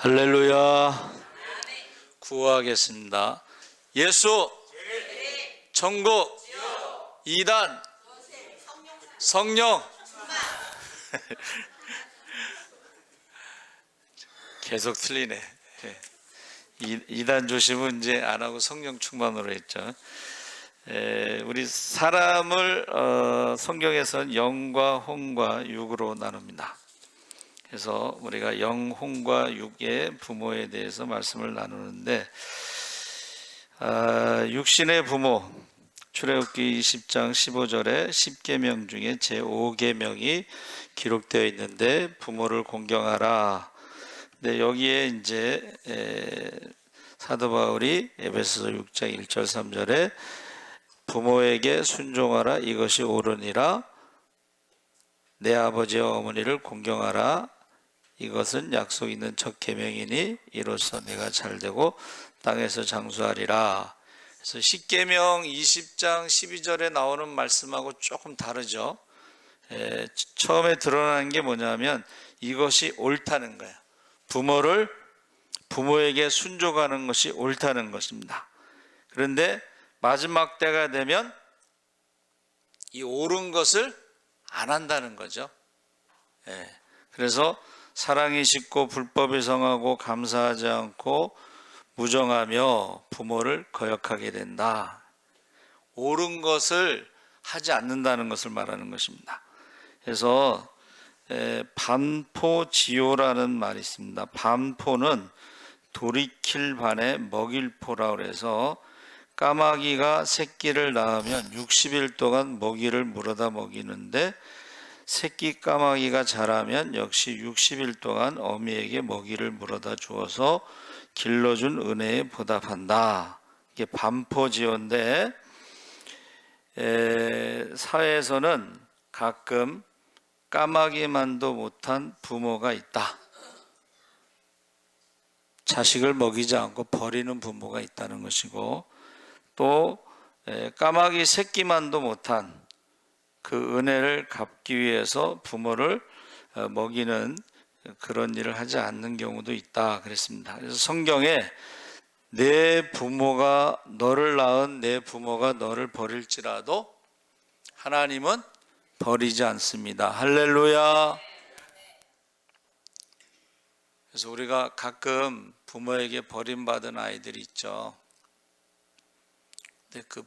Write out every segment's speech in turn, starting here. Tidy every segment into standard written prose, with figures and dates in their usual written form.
할렐루야. 구호하겠습니다. 예수, 천국, 이단, 성령. 계속 틀리네. 이단 조심은 이제 안 하고 성령 충만으로 했죠. 우리 사람을 성경에서는 영과 혼과 육으로 나눕니다. 그래서 우리가 영, 혼과 육의 부모에 대해서 말씀을 나누는데, 육신의 부모, 출애굽기 20장 15절에 10계명 중에 제5계명이 기록되어 있는데, 부모를 공경하라. 근데 여기에 이제 사도 바울이 에베소서 6장 1절 3절에 부모에게 순종하라, 이것이 옳으니라. 내 아버지와 어머니를 공경하라, 이것은 약속 있는 첫 계명이니 이로써 내가 잘되고 땅에서 장수하리라. 그래서 10계명 20장 12절에 나오는 말씀하고 조금 다르죠. 처음에 드러나는 게 뭐냐면 이것이 옳다는 거예요. 부모에게 순종하는 것이 옳다는 것입니다. 그런데 마지막 때가 되면 이 옳은 것을 안 한다는 거죠. 그래서 사랑이 식고 불법이 성하고 감사하지 않고 무정하며 부모를 거역하게 된다. 옳은 것을 하지 않는다는 것을 말하는 것입니다. 그래서 반포지효라는 말이 있습니다. 반포는 돌이킬 반에 먹일 포라 그래서 까마귀가 새끼를 낳으면 60일 동안 먹이를 물어다 먹이는데, 새끼 까마귀가 자라면 역시 60일 동안 어미에게 먹이를 물어다 주어서 길러준 은혜에 보답한다. 이게 반포지효인데, 사회에서는 가끔 까마귀만도 못한 부모가 있다. 자식을 먹이지 않고 버리는 부모가 있다는 것이고, 또 까마귀 새끼만도 못한 그 은혜를 갚기 위해서 부모를 먹이는 그런 일을 하지 않는 경우도 있다 그랬습니다. 그래서 성경에 너를 낳은 내 부모가 너를 버릴지라도 하나님은 버리지 않습니다. 할렐루야. 그래서 우리가 가끔 부모에게 버림받은 아이들이 있죠. 근데 그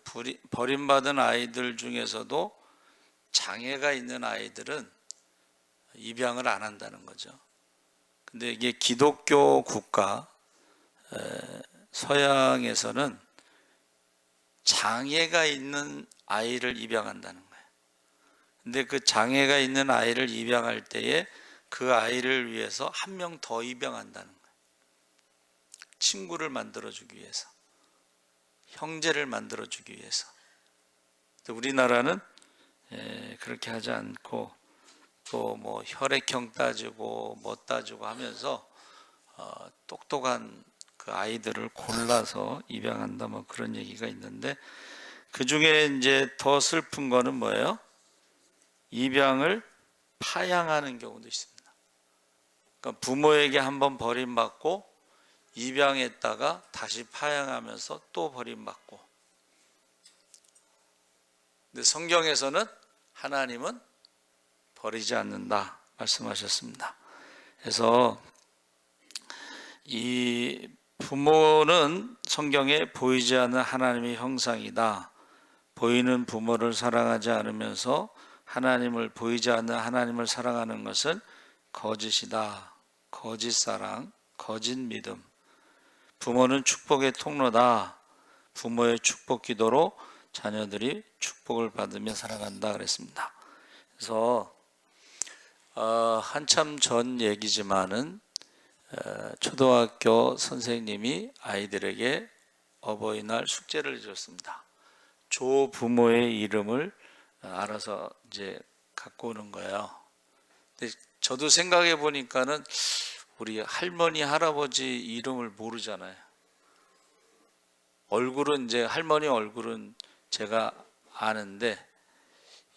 버림받은 아이들 중에서도 장애가 있는 아이들은 입양을 안 한다는 거죠. 근데 이게 기독교 국가 서양에서는 장애가 있는 아이를 입양한다는 거예요. 근데 그 장애가 있는 아이를 입양할 때에 그 아이를 위해서 한 명 더 입양한다는 거예요. 친구를 만들어주기 위해서, 형제를 만들어주기 위해서. 우리나라는 그렇게 하지 않고 또 뭐 혈액형 따지고 뭐 따지고 하면서 똑똑한 그 아이들을 골라서 입양한다, 뭐 그런 얘기가 있는데, 그 중에 이제 더 슬픈 거는 뭐예요? 입양을 파양하는 경우도 있습니다. 그러니까 부모에게 한번 버림받고 입양했다가 다시 파양하면서 또 버림받고. 근데 성경에서는 하나님은 버리지 않는다 말씀하셨습니다. 그래서 이 부모는 성경에 보이지 않는 하나님의 형상이다. 보이는 부모를 사랑하지 않으면서 보이지 않는 하나님을 사랑하는 것은 거짓이다. 거짓 사랑, 거짓 믿음. 부모는 축복의 통로다. 부모의 축복 기도로 자녀들이 축복을 받으며 살아간다 그랬습니다. 그래서 한참 전 얘기지만은 초등학교 선생님이 아이들에게 어버이날 숙제를 줬습니다. 조부모의 이름을 알아서 이제 갖고 오는 거예요. 근데 저도 생각해 보니까는 우리 할머니, 할아버지 이름을 모르잖아요. 이제 할머니 얼굴은 제가 아는데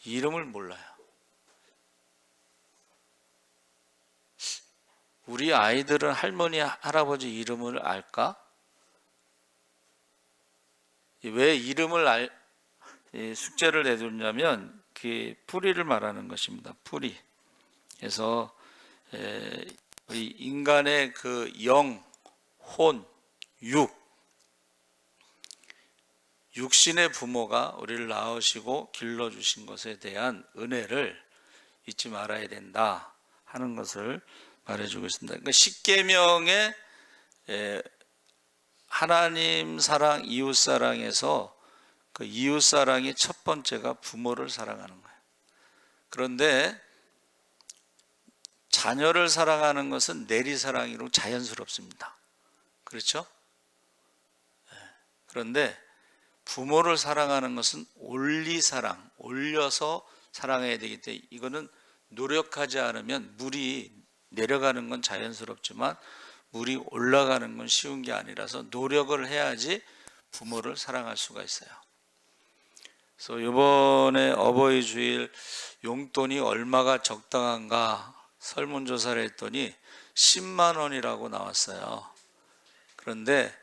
이름을 몰라요. 우리 아이들은 할머니, 할아버지 이름을 알까? 왜 이름을 숙제를 내줬냐면 그 뿌리를 말하는 것입니다. 뿌리. 그래서 우리 인간의 그 영, 혼, 육신의 부모가 우리를 낳으시고 길러주신 것에 대한 은혜를 잊지 말아야 된다 하는 것을 말해주고 있습니다. 그러니까 십계명의 하나님 사랑, 이웃 사랑에서 그 이웃 사랑의 첫 번째가 부모를 사랑하는 거예요. 그런데 자녀를 사랑하는 것은 내리사랑으로 자연스럽습니다. 그렇죠? 그런데 부모를 사랑하는 것은 올리사랑, 올려서 사랑해야 되기 때문에 이거는 노력하지 않으면 물이 내려가는 건 자연스럽지만 물이 올라가는 건 쉬운 게 아니라서 노력을 해야지 부모를 사랑할 수가 있어요. 그래서 이번에 어버이 주일 용돈이 얼마가 적당한가 설문조사를 했더니 10만 원이라고 나왔어요. 그런데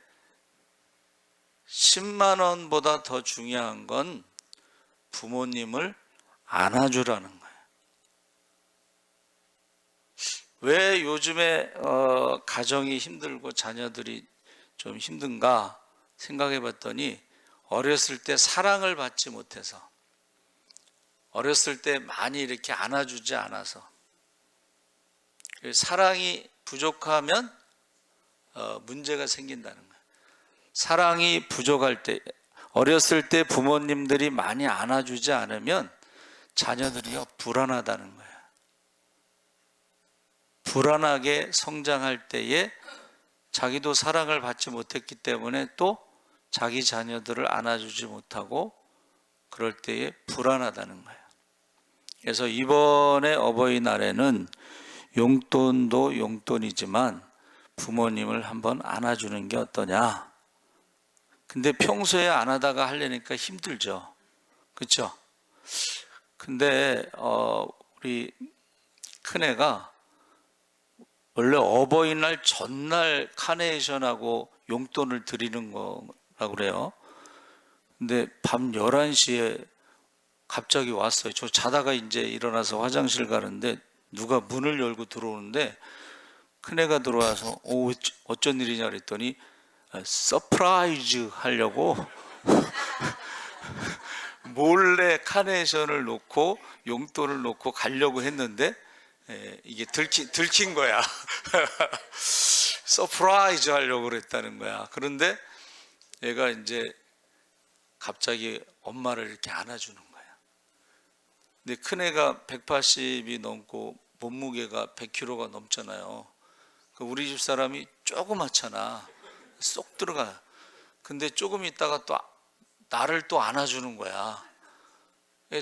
10만 원보다 더 중요한 건 부모님을 안아주라는 거예요. 왜 요즘에 가정이 힘들고 자녀들이 좀 힘든가 생각해 봤더니 어렸을 때 사랑을 받지 못해서, 어렸을 때 많이 이렇게 안아주지 않아서, 사랑이 부족하면 문제가 생긴다는 거예요. 사랑이 부족할 때, 어렸을 때 부모님들이 많이 안아주지 않으면 자녀들이요 불안하다는 거예요. 불안하게 성장할 때에 자기도 사랑을 받지 못했기 때문에 또 자기 자녀들을 안아주지 못하고 그럴 때에 불안하다는 거예요. 그래서 이번에 어버이날에는 용돈도 용돈이지만 부모님을 한번 안아주는 게 어떠냐. 근데 평소에 안아다가 하려니까 힘들죠. 그렇죠? 근데 우리 큰애가 원래 어버이날 전날 카네이션하고 용돈을 드리는 거라고 그래요. 근데 밤 11시에 갑자기 왔어요. 저 자다가 이제 일어나서 화장실 가는데 누가 문을 열고 들어오는데 큰애가 들어와서 어쩐 일이냐 그랬더니 서프라이즈 하려고 몰래 카네이션을 놓고 용돈을 놓고 가려고 했는데 이게 들킨 거야. 서프라이즈 하려고 그랬다는 거야. 그런데 얘가 이제 갑자기 엄마를 이렇게 안아주는 거야. 근데 큰애가 180이 넘고 몸무게가 100kg가 넘잖아요. 우리 집 사람이 조그맣잖아. 쏙 들어가. 근데 조금 있다가 또 나를 또 안아주는 거야.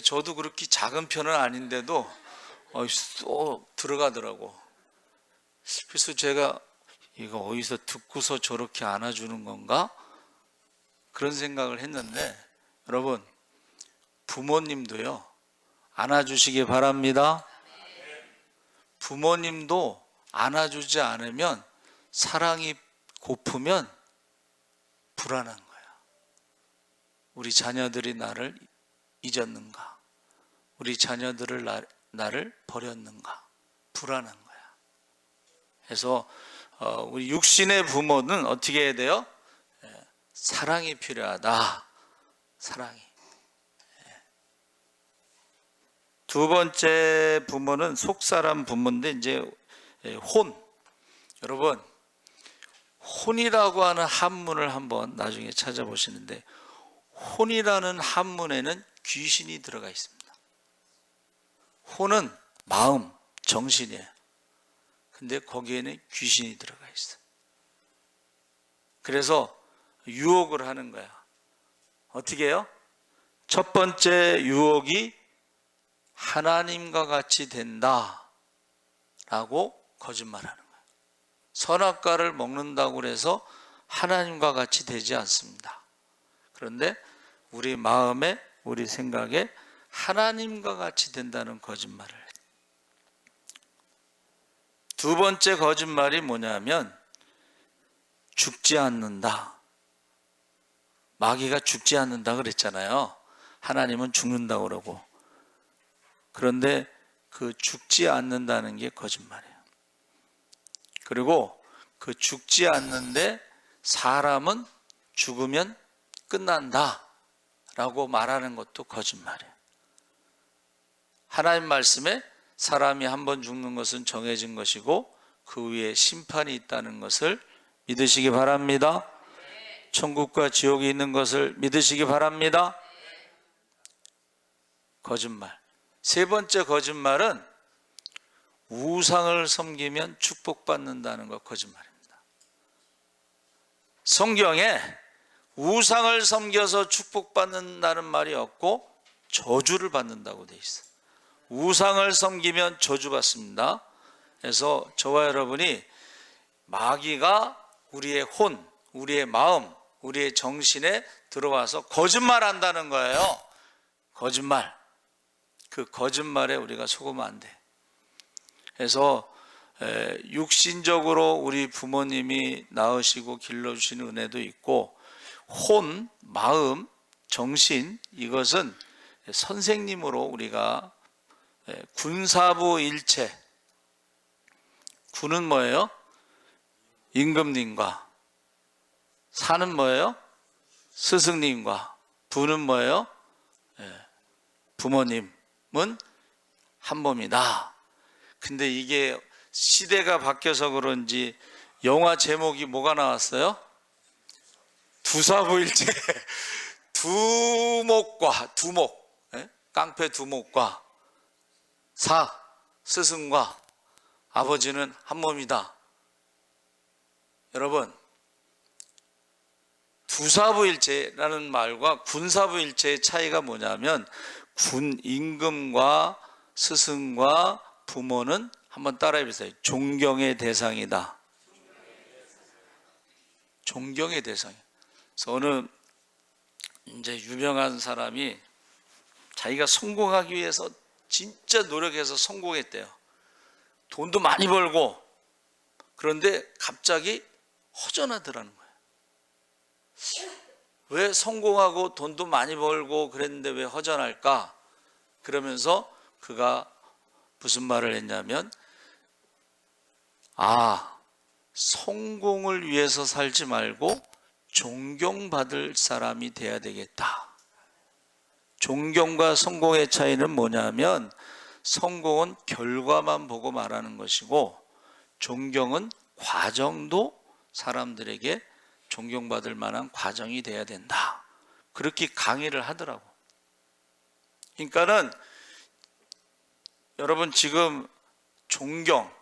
저도 그렇게 작은 편은 아닌데도 쏙 들어가더라고. 그래서 제가 이거 어디서 듣고서 저렇게 안아주는 건가? 그런 생각을 했는데 여러분 부모님도요 안아주시기 바랍니다. 부모님도 안아주지 않으면 사랑이 고프면 불안한 거야. 우리 자녀들이 나를 잊었는가? 우리 자녀들을 나를 버렸는가? 불안한 거야. 그래서 우리 육신의 부모는 어떻게 해야 돼요? 사랑이 필요하다. 사랑이. 두 번째 부모는 속사람 부모인데 이제 혼. 여러분 혼이라고 하는 한문을 한번 나중에 찾아보시는데 혼이라는 한문에는 귀신이 들어가 있습니다. 혼은 마음, 정신이에요. 근데 거기에는 귀신이 들어가 있어요. 그래서 유혹을 하는 거야. 어떻게 해요? 첫 번째 유혹이 하나님과 같이 된다 라고 거짓말하는 거예요. 선악과를 먹는다고 해서 하나님과 같이 되지 않습니다. 그런데 우리 마음에 우리 생각에 하나님과 같이 된다는 거짓말을 해요. 두 번째 거짓말이 뭐냐면 죽지 않는다. 마귀가 죽지 않는다 그랬잖아요. 하나님은 죽는다고 그러고. 그런데 그 죽지 않는다는 게 거짓말이에요. 그리고 그 죽지 않는데 사람은 죽으면 끝난다 라고 말하는 것도 거짓말이에요. 하나님 말씀에 사람이 한 번 죽는 것은 정해진 것이고 그 위에 심판이 있다는 것을 믿으시기 바랍니다. 천국과 지옥이 있는 것을 믿으시기 바랍니다. 거짓말. 세 번째 거짓말은 우상을 섬기면 축복받는다는 것, 거짓말입니다. 성경에 우상을 섬겨서 축복받는다는 말이 없고 저주를 받는다고 돼 있어요. 우상을 섬기면 저주받습니다. 그래서 저와 여러분이 마귀가 우리의 혼, 우리의 마음, 우리의 정신에 들어와서 거짓말한다는 거예요. 거짓말. 그 거짓말에 우리가 속으면 안 돼. 그래서 육신적으로 우리 부모님이 낳으시고 길러주시는 은혜도 있고 혼, 마음, 정신 이것은 선생님으로 우리가 군사부 일체. 군은 뭐예요? 임금님과. 사는 뭐예요? 스승님과. 부는 뭐예요? 부모님은 한 몸이다. 근데 이게 시대가 바뀌어서 그런지 영화 제목이 뭐가 나왔어요? 두사부일체. 두목과 두목, 깡패 두목과 스승과 아버지는 한 몸이다. 여러분, 두사부일체라는 말과 군사부일체의 차이가 뭐냐면 군 임금과 스승과 부모는 한번 따라해 보세요. 존경의 대상이다. 존경의 대상이에요. 그래서 어느 이제 유명한 사람이 자기가 성공하기 위해서 진짜 노력해서 성공했대요. 돈도 많이 벌고. 그런데 갑자기 허전하더라는 거예요. 왜 성공하고 돈도 많이 벌고 그랬는데 왜 허전할까? 그러면서 그가 무슨 말을 했냐면 성공을 위해서 살지 말고 존경받을 사람이 돼야 되겠다. 존경과 성공의 차이는 뭐냐면 성공은 결과만 보고 말하는 것이고 존경은 과정도 사람들에게 존경받을 만한 과정이 돼야 된다. 그렇게 강의를 하더라고. 그러니까는 여러분 지금 존경,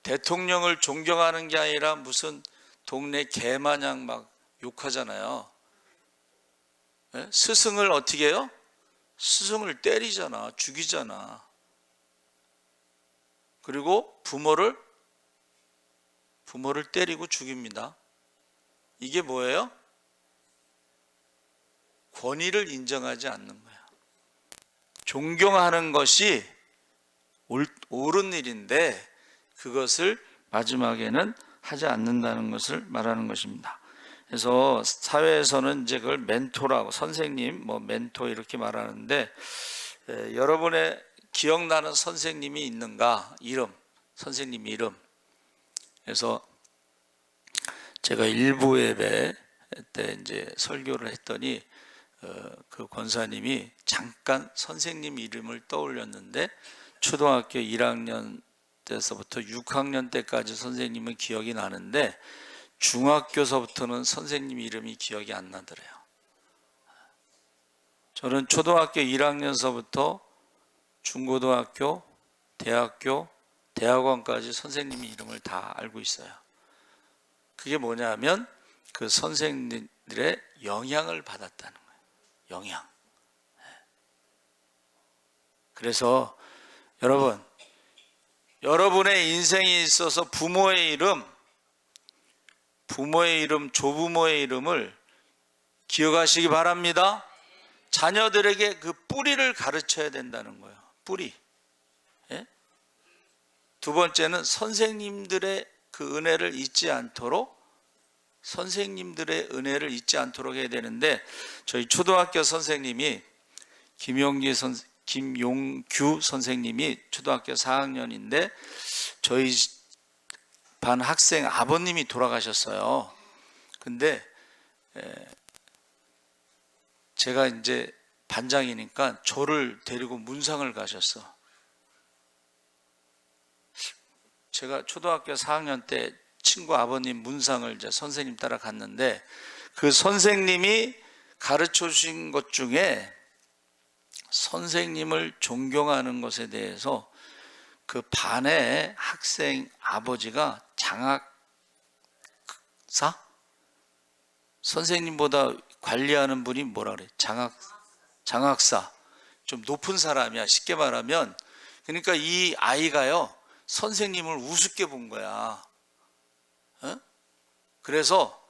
대통령을 존경하는 게 아니라 무슨 동네 개마냥 막 욕하잖아요. 스승을 어떻게 해요? 스승을 때리잖아, 죽이잖아. 그리고 부모를 때리고 죽입니다. 이게 뭐예요? 권위를 인정하지 않는 거야. 존경하는 것이 옳은 일인데 그것을 마지막에는 하지 않는다는 것을 말하는 것입니다. 그래서 사회에서는 이제 그걸 멘토라고, 선생님, 멘토 이렇게 말하는데 여러분의 기억나는 선생님이 있는가? 이름, 선생님 이름. 그래서 제가 일부 예배 때 이제 설교를 했더니 그 권사님이 잠깐 선생님 이름을 떠올렸는데 초등학교 1학년 때서부터 6학년 때까지 선생님은 기억이 나는데 중학교서부터는 선생님 이름이 기억이 안 나더래요. 저는 초등학교 1학년서부터 중고등학교, 대학교, 대학원까지 선생님 이름을 다 알고 있어요. 그게 뭐냐면 그 선생님들의 영향을 받았다는 거예요. 영향. 그래서 여러분의 인생에 있어서 부모의 이름, 조부모의 이름을 기억하시기 바랍니다. 자녀들에게 그 뿌리를 가르쳐야 된다는 거예요. 뿌리. 두 번째는 선생님들의 그 은혜를 잊지 않도록 해야 되는데, 저희 초등학교 선생님이 김용규 선생님이 초등학교 4학년인데 저희 반 학생 아버님이 돌아가셨어요. 근데 제가 이제 반장이니까 저를 데리고 문상을 가셨어. 제가 초등학교 4학년 때 친구 아버님 문상을 이제 선생님 따라 갔는데, 그 선생님이 가르쳐 주신 것 중에 선생님을 존경하는 것에 대해서 그 반의 학생 아버지가 장학사? 선생님보다 관리하는 분이 뭐라 그래? 장학사. 좀 높은 사람이야, 쉽게 말하면. 그러니까 이 아이가요, 선생님을 우습게 본 거야. 그래서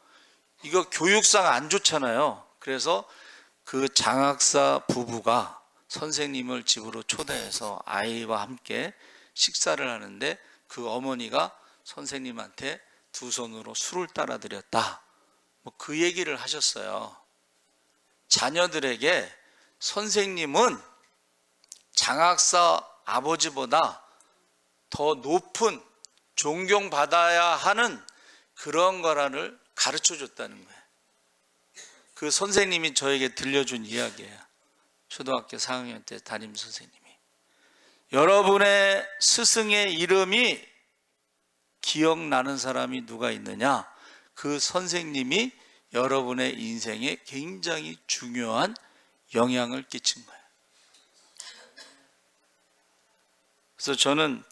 이거 교육상 안 좋잖아요. 그래서 그 장학사 부부가 선생님을 집으로 초대해서 아이와 함께 식사를 하는데, 그 어머니가 선생님한테 두 손으로 술을 따라 드렸다, 뭐 그 얘기를 하셨어요. 자녀들에게 선생님은 장학사 아버지보다 더 높은 존경받아야 하는 그런 거라를 가르쳐 줬다는 거예요. 그 선생님이 저에게 들려준 이야기예요. 초등학교 4학년 때 담임 선생님이. 여러분의 스승의 이름이 기억나는 사람이 누가 있느냐? 그 선생님이 여러분의 인생에 굉장히 중요한 영향을 끼친 거예요. 그래서 저는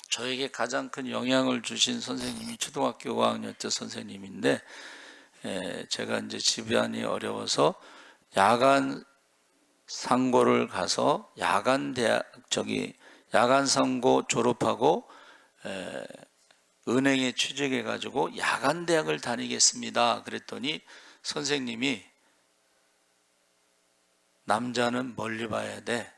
저에게 가장 큰 영향을 주신 선생님이 초등학교 5학년 때 선생님인데, 제가 이제 집안이 어려워서 야간 상고를 가서 야간 상고 졸업하고 은행에 취직해 가지고 야간 대학을 다니겠습니다. 그랬더니 선생님이 남자는 멀리 봐야 돼,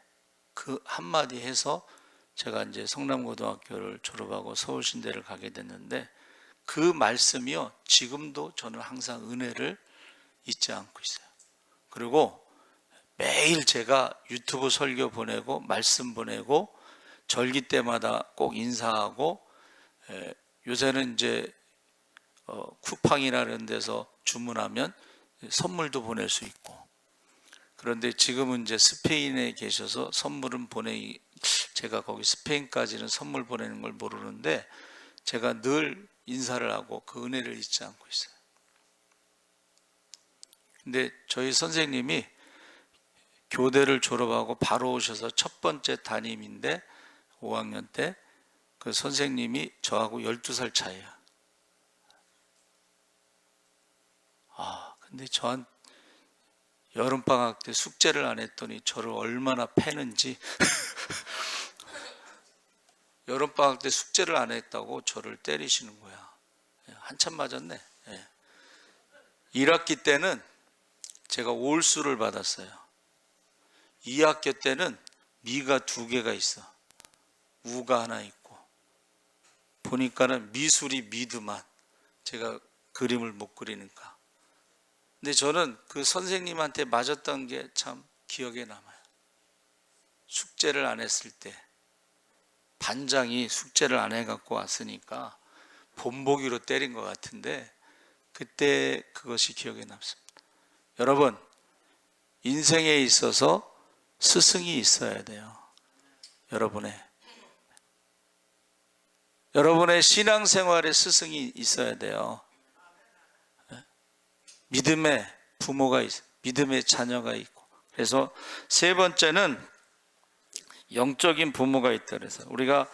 그 한마디 해서 제가 이제 성남고등학교를 졸업하고 서울신대를 가게 됐는데, 그 말씀이요, 지금도 저는 항상 은혜를 잊지 않고 있어요. 그리고 매일 제가 유튜브 설교 보내고 말씀 보내고 절기 때마다 꼭 인사하고, 요새는 이제 쿠팡이라는 데서 주문하면 선물도 보낼 수 있고, 그런데 지금은 이제 스페인에 계셔서 선물은 제가 거기 스페인까지는 선물 보내는 걸 모르는데, 제가 늘 인사를 하고 그 은혜를 잊지 않고 있어요. 근데 저희 선생님이 교대를 졸업하고 바로 오셔서 첫 번째 담임인데 5학년 때 그 선생님이 저하고 12살 차이야. 근데 저한 여름방학 때 숙제를 안 했더니 저를 얼마나 패는지 여름방학 때 숙제를 안 했다고 저를 때리시는 거야. 한참 맞았네. 1학기 때는 제가 올수를 받았어요. 2학기 때는 미가 2개가 있어. 우가 하나 있고. 보니까는 미술이 미드만. 제가 그림을 못 그리니까. 근데 저는 그 선생님한테 맞았던 게 참 기억에 남아요. 숙제를 안 했을 때 반장이 숙제를 안 해갖고 왔으니까 본보기로 때린 것 같은데, 그때 그것이 기억에 남습니다. 여러분, 인생에 있어서 스승이 있어야 돼요. 여러분의 신앙생활에 스승이 있어야 돼요. 믿음의 부모가 있어요. 믿음의 자녀가 있고. 그래서 세 번째는 영적인 부모가 있다. 그래서 우리가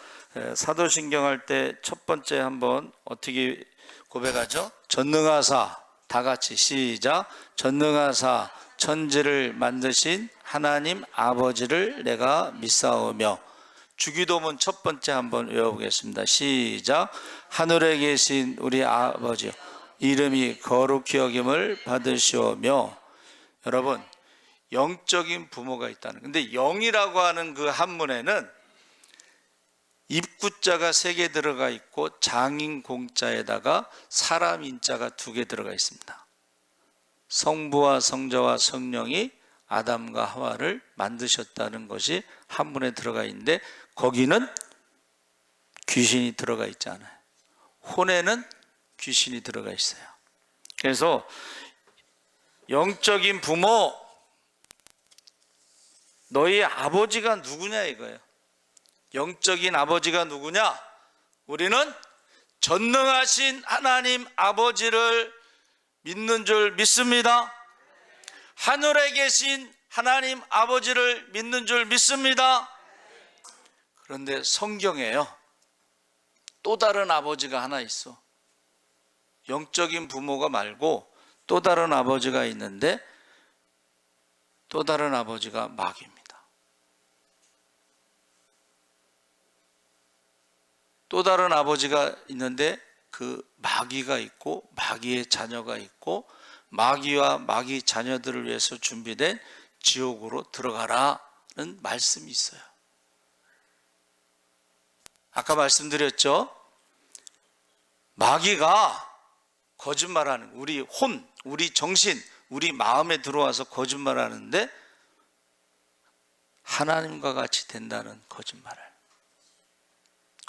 사도신경 할 때 첫 번째 한번 어떻게 고백하죠? 전능하사, 다 같이 시작. 전능하사 천지를 만드신 하나님 아버지를 내가 믿사오며. 주기도문 첫 번째 한번 외워보겠습니다. 시작. 하늘에 계신 우리 아버지, 이름이 거룩히 여김을 받으시오며. 여러분, 영적인 부모가 있다는. 근데 영이라고 하는 그 한문에는 입구자가 3개 들어가 있고 장인 공자에다가 사람 인자가 2개 들어가 있습니다. 성부와 성자와 성령이 아담과 하와를 만드셨다는 것이 한문에 들어가 있는데 거기는 귀신이 들어가 있지 않아요. 혼에는 귀신이 들어가 있어요. 그래서 영적인 부모, 너희 아버지가 누구냐 이거예요. 영적인 아버지가 누구냐? 우리는 전능하신 하나님 아버지를 믿는 줄 믿습니다. 하늘에 계신 하나님 아버지를 믿는 줄 믿습니다. 그런데 성경에요, 또 다른 아버지가 하나 있어. 영적인 부모가 말고 또 다른 아버지가 있는데 또 다른 아버지가 마귀입니다. 또 다른 아버지가 있는데 그 마귀가 있고 마귀의 자녀가 있고 마귀와 마귀 자녀들을 위해서 준비된 지옥으로 들어가라는 말씀이 있어요. 아까 말씀드렸죠? 마귀가 거짓말하는, 우리 혼, 우리 정신, 우리 마음에 들어와서 거짓말하는데 하나님과 같이 된다는 거짓말을,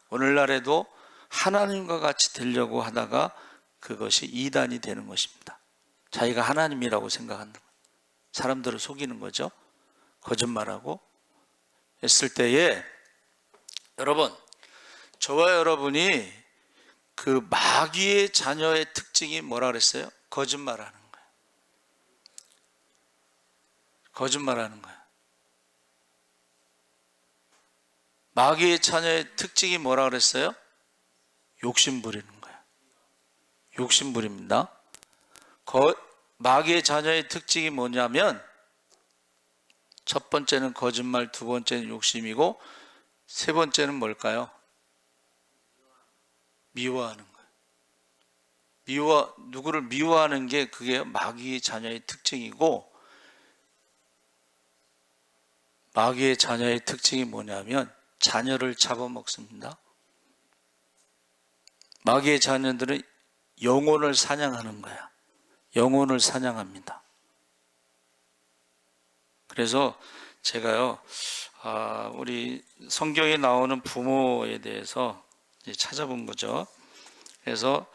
오늘날에도 하나님과 같이 되려고 하다가 그것이 이단이 되는 것입니다. 자기가 하나님이라고 생각하는 거예요. 사람들을 속이는 거죠. 거짓말하고 했을 때에, 여러분, 저와 여러분이 그 마귀의 자녀의 특징이 뭐라 그랬어요? 거짓말하는 거예요. 거짓말하는 거예요. 마귀의 자녀의 특징이 뭐라 그랬어요? 욕심 부리는 거예요. 욕심 부립니다. 마귀의 자녀의 특징이 뭐냐면 첫 번째는 거짓말, 두 번째는 욕심이고 세 번째는 뭘까요? 미워하는 거예요. 누구를 미워하는 게 그게 마귀의 자녀의 특징이고, 마귀의 자녀의 특징이 뭐냐면 자녀를 잡아먹습니다. 마귀의 자녀들은 영혼을 사냥하는 거야. 영혼을 사냥합니다. 그래서 제가요, 우리 성경에 나오는 부모에 대해서 찾아본 거죠. 그래서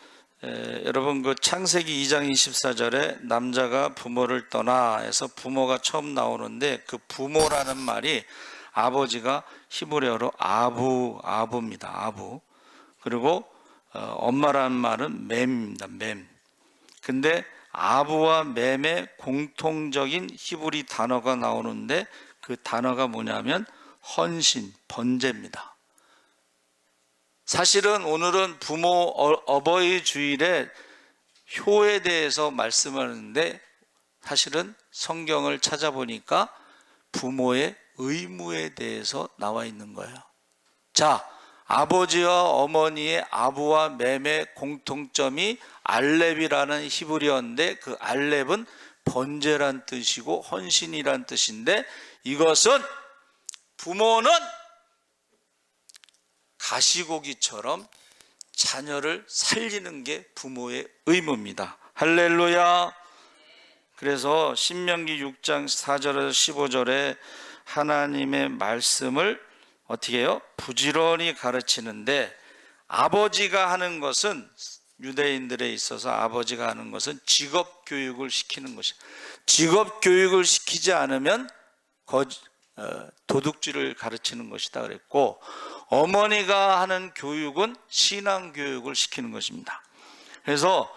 여러분 그 창세기 2장 24절에 남자가 부모를 떠나 해서 부모가 처음 나오는데 그 부모라는 말이 아버지가 히브리어로 아부입니다. 아부. 그리고 엄마라는 말은 맴입니다. 맴. 근데 아부와 맴의 공통적인 히브리 단어가 나오는데 그 단어가 뭐냐면 헌신, 번제입니다. 사실은 오늘은 부모 어버이 주일에 효에 대해서 말씀하는데 사실은 성경을 찾아보니까 부모의 의무에 대해서 나와 있는 거예요. 자, 아버지와 어머니의 아부와 맴의 공통점이 알렙이라는 히브리어인데 그 알렙은 번제란 뜻이고 헌신이란 뜻인데, 이것은 부모는 가시고기처럼 자녀를 살리는 게 부모의 의무입니다. 할렐루야. 그래서 신명기 6장 4절에서 15절에 하나님의 말씀을 어떻게 해요? 부지런히 가르치는데, 아버지가 하는 것은, 유대인들에 있어서 아버지가 하는 것은 직업 교육을 시키는 것이에요. 직업 교육을 시키지 않으면 도둑질을 가르치는 것이다 그랬고, 어머니가 하는 교육은 신앙 교육을 시키는 것입니다. 그래서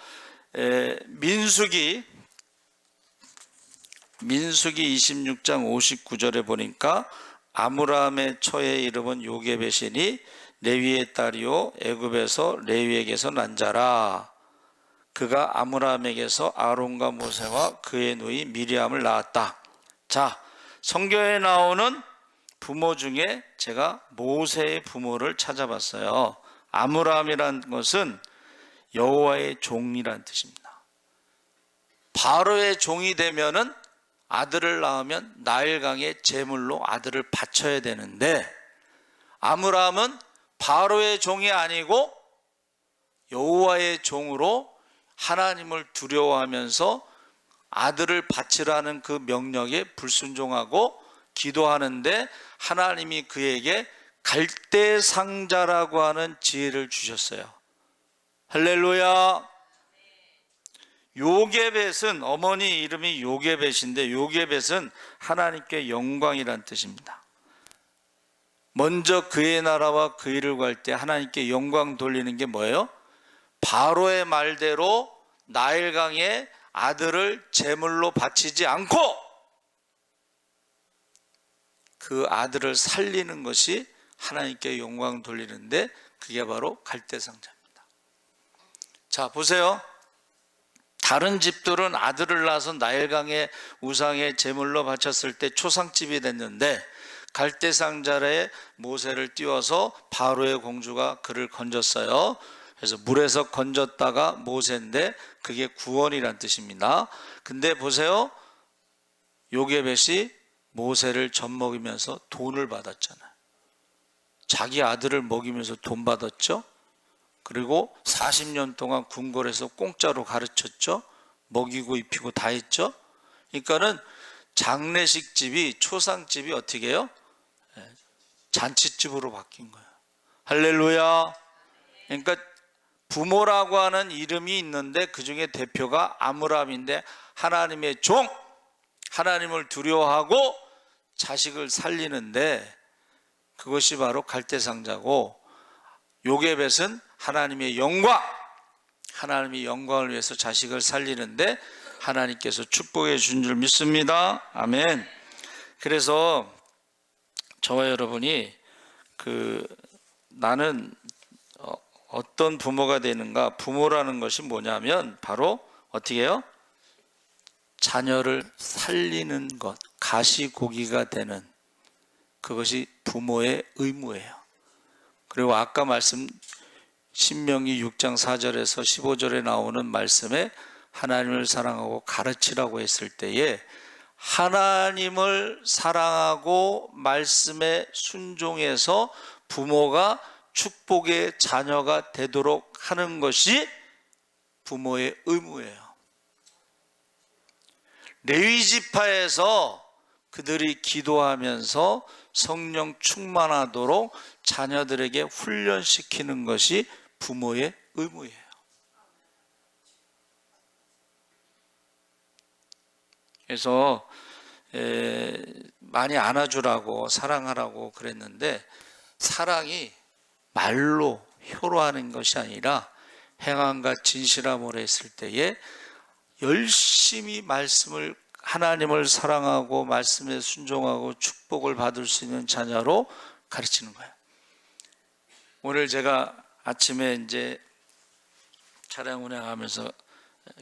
민수기 26장 59절에 보니까 아므람의 처의 이름은 요게벳이니 레위의 딸이요 애굽에서 레위에게서 난 자라. 그가 아므람에게서 아론과 모세와 그의 누이 미리암을 낳았다. 자, 성경에 나오는 부모 중에 제가 모세의 부모를 찾아봤어요. 아므람이라는 것은 여호와의 종이라는 뜻입니다. 바로의 종이 되면은 아들을 낳으면 나일강의 제물로 아들을 바쳐야 되는데, 아므람은 바로의 종이 아니고 여호와의 종으로 하나님을 두려워하면서 아들을 바치라는 그 명령에 불순종하고 기도하는데 하나님이 그에게 갈대 상자라고 하는 지혜를 주셨어요. 할렐루야. 요게벳은, 어머니 이름이 요게벳인데 요게벳은 하나님께 영광이란 뜻입니다. 먼저 그의 나라와 그 일을 구할 때 하나님께 영광 돌리는 게 뭐예요? 바로의 말대로 나일강에 아들을 제물로 바치지 않고 그 아들을 살리는 것이 하나님께 영광 돌리는데 그게 바로 갈대상자입니다. 자, 보세요. 다른 집들은 아들을 낳아서 나일강의 우상의 제물로 바쳤을 때 초상집이 됐는데 갈대상자에 모세를 띄워서 바로의 공주가 그를 건졌어요. 그래서 물에서 건졌다가 모세인데 그게 구원이란 뜻입니다. 근데 보세요. 요게벳이 모세를 젖먹이면서 돈을 받았잖아요. 자기 아들을 먹이면서 돈 받았죠. 그리고 40년 동안 궁궐에서 공짜로 가르쳤죠. 먹이고 입히고 다 했죠. 그러니까는 장례식 집이, 초상집이 어떻게 해요? 잔치집으로 바뀐 거예요. 할렐루야. 그러니까 부모라고 하는 이름이 있는데 그 중에 대표가 아므람인데 하나님의 종, 하나님을 두려워하고 자식을 살리는데 그것이 바로 갈대상자고, 요게벳은 하나님의 영광, 하나님의 영광을 위해서 자식을 살리는데 하나님께서 축복해 준 줄 믿습니다. 아멘. 그래서 저와 여러분이 나는 어떤 부모가 되는가, 부모라는 것이 뭐냐면 바로 어떻게 해요? 자녀를 살리는 것, 가시고기가 되는, 그것이 부모의 의무예요. 그리고 아까 말씀 신명기 6장 4절에서 15절에 나오는 말씀에 하나님을 사랑하고 가르치라고 했을 때에 하나님을 사랑하고 말씀에 순종해서 부모가 축복의 자녀가 되도록 하는 것이 부모의 의무예요. 레위 지파에서 그들이 기도하면서 성령 충만하도록 자녀들에게 훈련시키는 것이 부모의 의무예요. 그래서 많이 안아주라고 사랑하라고 그랬는데 사랑이 말로 혀로하는 것이 아니라 행함과 진실함으로 했을 때에 열심히 말씀을, 하나님을 사랑하고 말씀에 순종하고 축복을 받을 수 있는 자녀로 가르치는 거예요. 오늘 제가 아침에 이제 차량 운행하면서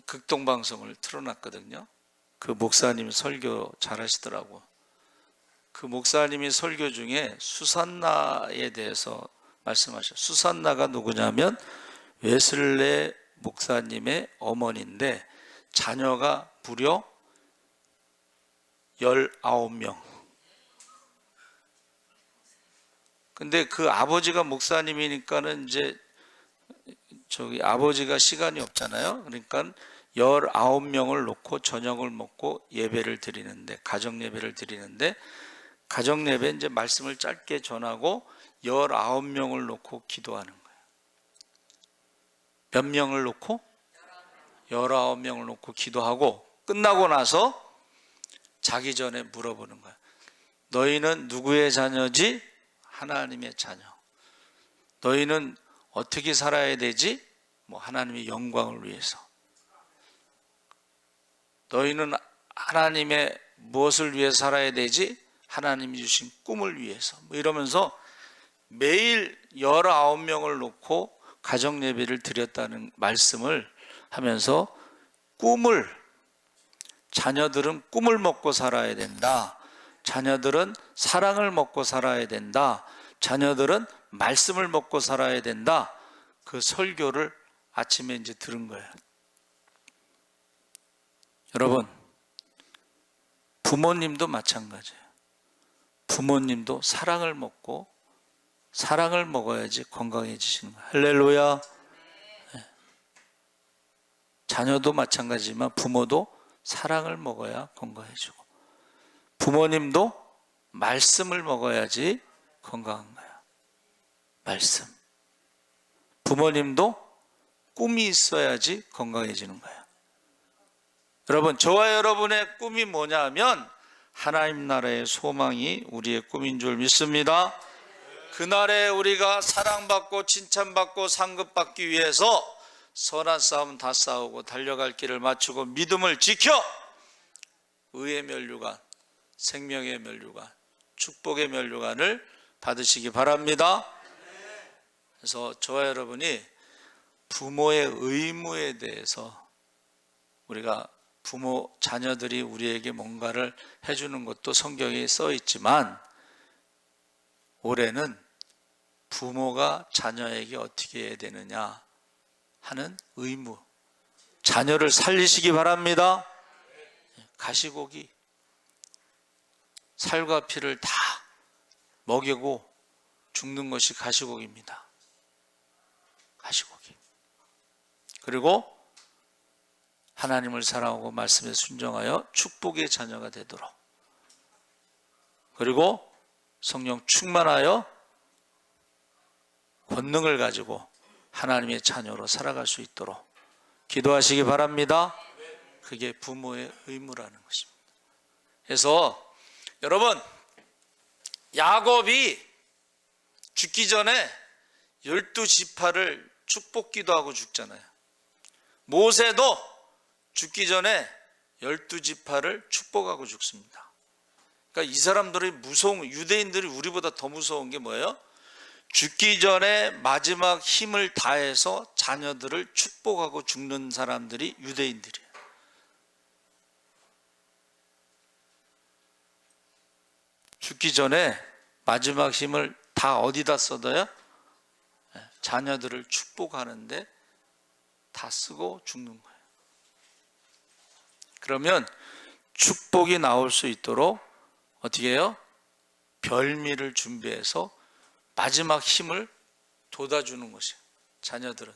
극동방송을 틀어놨거든요. 그 목사님이 설교 잘 하시더라고. 그 목사님이 설교 중에 수산나에 대해서 말씀하셨어요. 수산나가 누구냐면 웨슬레 목사님의 어머니인데 자녀가 무려 19명. 근데 그 아버지가 목사님이니까는 이제 아버지가 시간이 없잖아요. 그러니까 19명을 놓고 저녁을 먹고 예배를 드리는데, 가정 예배를 드리는데, 가정 예배 이제 말씀을 짧게 전하고 19명을 놓고 기도하는 거예요. 몇 명을 놓고? 19명을 놓고 기도하고 끝나고 나서 자기 전에 물어보는 거예요. 너희는 누구의 자녀지? 하나님의 자녀. 너희는 어떻게 살아야 되지? 하나님의 영광을 위해서. 너희는 하나님의 무엇을 위해 살아야 되지? 하나님이 주신 꿈을 위해서. 이러면서 매일 19명을 놓고 가정 예배를 드렸다는 말씀을 하면서 자녀들은 꿈을 먹고 살아야 된다. 자녀들은 사랑을 먹고 살아야 된다. 자녀들은 말씀을 먹고 살아야 된다. 그 설교를 아침에 이제 들은 거예요. 여러분, 부모님도 마찬가지예요. 부모님도 사랑을 먹고 사랑을 먹어야지 건강해지시는 거예요. 할렐루야. 자녀도 마찬가지지만 부모도 사랑을 먹어야 건강해지고, 부모님도 말씀을 먹어야지 건강한 거예요. 말씀. 부모님도 꿈이 있어야지 건강해지는 거예요. 여러분, 저와 여러분의 꿈이 뭐냐 하면 하나님 나라의 소망이 우리의 꿈인 줄 믿습니다. 그날에 우리가 사랑받고 칭찬받고 상급받기 위해서 선한 싸움 다 싸우고 달려갈 길을 마치고 믿음을 지켜 의의 면류관, 생명의 면류관, 축복의 면류관을 받으시기 바랍니다. 그래서 저와 여러분이 부모의 의무에 대해서, 우리가 부모, 자녀들이 우리에게 뭔가를 해주는 것도 성경에 써 있지만 올해는 부모가 자녀에게 어떻게 해야 되느냐 하는 의무, 자녀를 살리시기 바랍니다. 가시고기, 살과 피를 다 먹이고 죽는 것이 가시고기입니다. 가시고기. 그리고 하나님을 사랑하고 말씀에 순종하여 축복의 자녀가 되도록, 그리고 성령 충만하여 권능을 가지고 하나님의 자녀로 살아갈 수 있도록 기도하시기 바랍니다. 그게 부모의 의무라는 것입니다. 그래서 여러분, 야곱이 죽기 전에 12지파를 축복기도하고 죽잖아요. 모세도 죽기 전에 12지파를 축복하고 죽습니다. 그러니까 이 사람들이 무서운, 유대인들이 우리보다 더 무서운 게 뭐예요? 죽기 전에 마지막 힘을 다해서 자녀들을 축복하고 죽는 사람들이 유대인들이에요. 죽기 전에 마지막 힘을 다 어디다 쏟아요? 자녀들을 축복하는데 다 쓰고 죽는 거예요. 그러면 축복이 나올 수 있도록 어떻게 해요? 별미를 준비해서 마지막 힘을 돋아주는 것이에요, 자녀들은.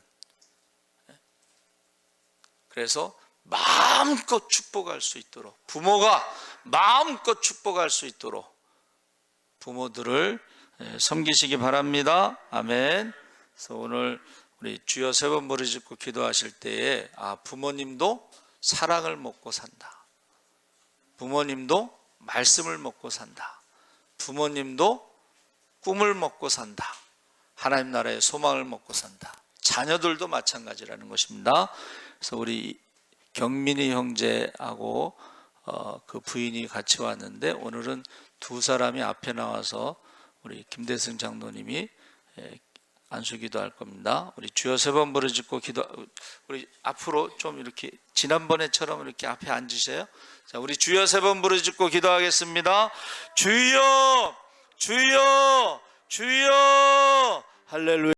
그래서 마음껏 축복할 수 있도록, 부모가 마음껏 축복할 수 있도록 부모들을 섬기시기 바랍니다. 아멘. 그래서 오늘 우리 주여 세 번 부르짖고 기도하실 때에 부모님도 사랑을 먹고 산다, 부모님도 말씀을 먹고 산다, 부모님도 꿈을 먹고 산다, 하나님 나라의 소망을 먹고 산다, 자녀들도 마찬가지라는 것입니다. 그래서 우리 경민이 형제하고 그 부인이 같이 왔는데, 오늘은 두 사람이 앞에 나와서 우리 김대승 장로님이 안수기도 할 겁니다. 우리 주여 세 번 부르짖고 기도, 우리 앞으로 좀 이렇게 지난번에처럼 이렇게 앞에 앉으세요. 자, 우리 주여 세 번 부르짖고 기도하겠습니다. 주여, 주여, 주여. 할렐루야.